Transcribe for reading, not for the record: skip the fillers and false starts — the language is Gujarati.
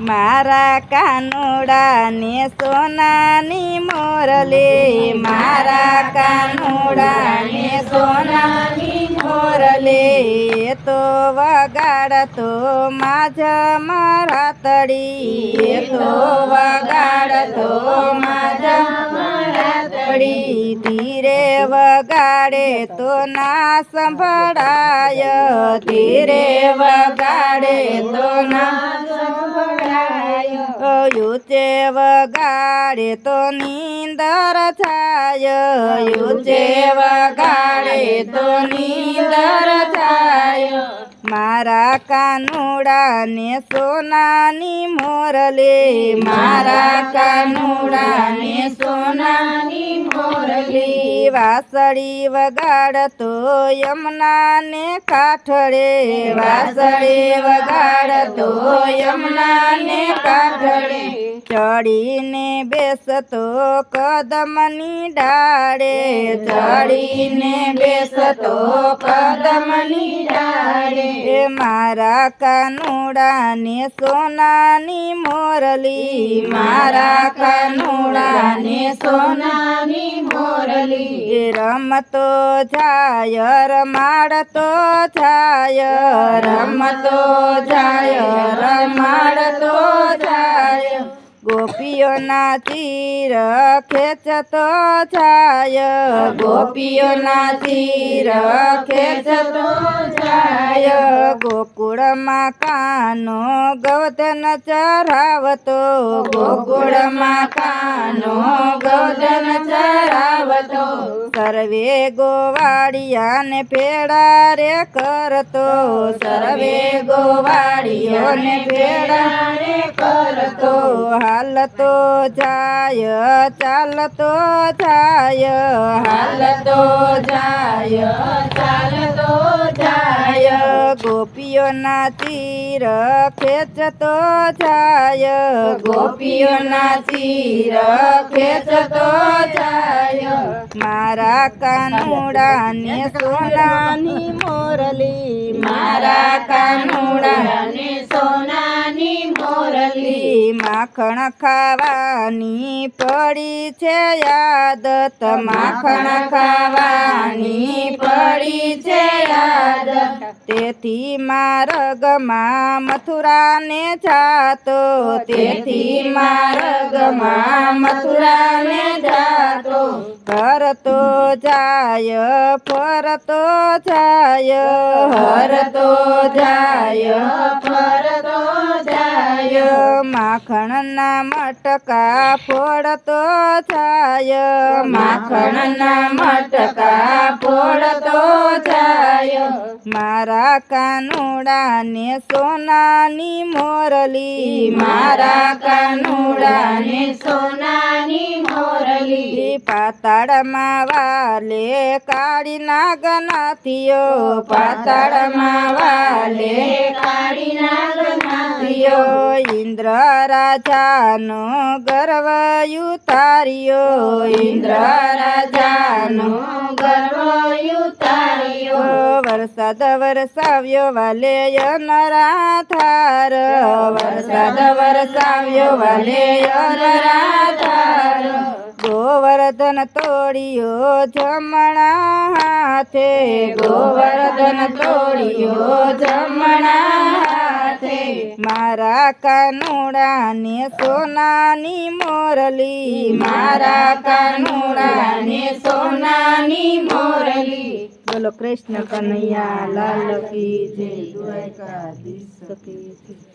મારા કાનુડા ને સોનાની મોરલી, મારા કાનુડા ને સોનાની મોરલી, તો વગાડતો માઝ મારા તળી, તો વગાડતો માઝ મારા તળી, ધીરે વગાડે તો ના સંભળાય, ધીરે વગાડે તો ના સંભળાય, ઊંચે વગાડે તો નીંદર થાય, ઊંચે વગાડે તો નીંદર થાય, મારા કાનુડા ને સોનાની મોરલી, મારા કાનુડા ને સોનાની મોરલી, વાસળી વગાડતો યમુના ને કાંઠળે, વાસળી વગાડતો યમુના ને કાંઠળે, ચડીને બેસતો કદમની ડાળે, ચડીને બેસતો કદમની ડાળે, મારા કાનુડા ને સોનાની મોરલી, મારા કાનુડા ને સોનાની મોરલી, રમતો જાય રમાડતો જાય, રમતો જાય રમાડતો જાય, ગોપીઓના ચીર ખેંચતો જાય, ગોપીઓના ચીર ખેંચતો જાય, ગોકુળમાં કાનો ગૌધન ચરાવતો, ગોકુળમાં કાનો ગૌધન ચરાવતો, સર્વે ગોવાળિયાને ભેળા રે કરતો, સર્વે ગોવાળિયોને ભેળા રે કરતો, હાલતો જાય ચાલતો જાય, હાલતો જાય ચાલતો જાય, ગોપીઓના ચીર ખેંચતો જાય, ગોપીઓના ચીર ખેંચતો જાય, મારા કાનુડા ને સોનાની મોરલી, મારા કાનુડા ને સોનાની મોરલી, માખણ ખાવાની પડી છે આદત, માખણ ખાવાની પડી છે આદત, તેથી માર્ગમાં મથુરાને જાતો, તેથી માર્ગમાં મથુરાને જાતો, કરતો જાય ફરતો જાય, હરતો જાય ફરતો જાય, માખણના મટકા ફોડતો જાય, માખણના મટકા ફોડતો જાય, મારા કાનુડા ને સોનાની મોરલી, મારા કાનુડા ને સોનાની મોરલી, પાતાળમાં વાલે કાળી નાગનાથીઓ, પાતાળમાં વાલે કાળી નાગનાથીઓ, ઇન્દ્ર રાજાનો ગર્વ ઉતાર્યો, ઇન્દ્ર રાજાનો ગર્વ ઉતાર્યો, વરસાદ વરસાવ્યો વાલે નરાધાર, વરસાદ વરસાવ્યો વાલે નરાધાર, ગોવર્ધન તોડિયો જમણા હાથે, ગોવર્ધન તોડિયો જમણા હાથે, મારા કાનુડા ને સોનાની મોરલી, મારા કાનુડા ને સોનાની મોરલી, બોલો કૃષ્ણ કનૈયા લાલ કી જય, દ્વારકાધીશ કી જય।